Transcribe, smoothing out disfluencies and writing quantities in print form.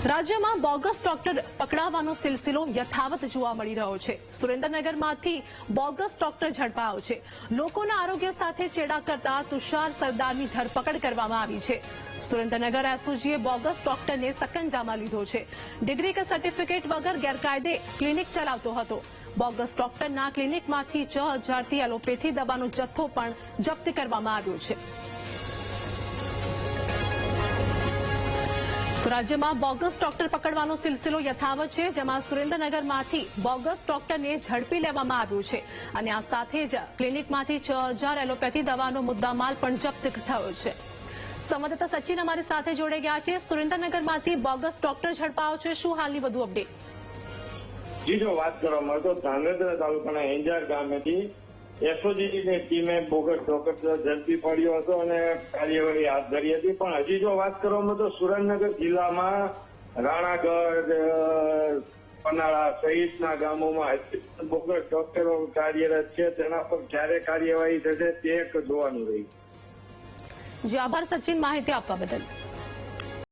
રાજ્યમાં bogus doctor પકડાવવાનો સિલસિલો યથાવત જોવા મળી રહ્યો છે। સુરેન્દ્રનગરમાંથી બોગસ ડોક્ટર ઝડપાયો છે। લોકોના આરોગ્ય સાથે છેડા કરતા તુષાર સરદારની ધરપકડ કરવામાં આવી છે। સુરેન્દ્રનગર એસઓજીએ બોગસ ડોક્ટરને સકંજામાં લીધો છે। ડિગ્રી કે સર્ટિફિકેટ વગર ગેરકાયદે ક્લિનિક ચલાવતો હતો। બોગસ ડોક્ટરના ક્લિનિકમાંથી 6000થી એલોપેથી દવાનો જથ્થો પણ જપ્ત કરવામાં આવ્યો છે। તો રાજ્યમાં બોગસ ડોક્ટર પકડવાનો સિલસિલો યથાવત છે, જેમાં સુરેન્દ્રનગરમાંથી બોગસ ડોક્ટરને ઝડપી લેવામાં આવ્યું છે અને આ સાથે જ ક્લિનિકમાંથી 6000 એલોપેથી દવાનો મુદ્દામાલ પણ જપ્ત થયો છે। સંવાદદાતા સચિન અમારી સાથે જોડાઈ ગયા છે। સુરેન્દ્રનગરમાંથી બોગસ ડોક્ટર ઝડપાયો છે, શું હાલની વધુ અપડેટ? જી, જો વાત કરવામાં આવે તો ધાંગધ્રા તાલુકાના એંજાર ગામેથી એસઓજીની ટીમે બોગસ ડોક્ટર ઝડપી પડ્યો હતો અને કાર્યવાહી હાથ ધરી હતી। પણ હજી જો વાત કરવામાં તો સુરેન્દ્રનગર જિલ્લામાં રાણાગઢ, પનાળા સહિતના ગામોમાં બોગસ ડોક્ટરો કાર્યરત છે। તેના પર ક્યારે કાર્યવાહી થશે તે જોવાનું રહ્યું। જી, આભાર સચિન માહિતી આપવા બદલ।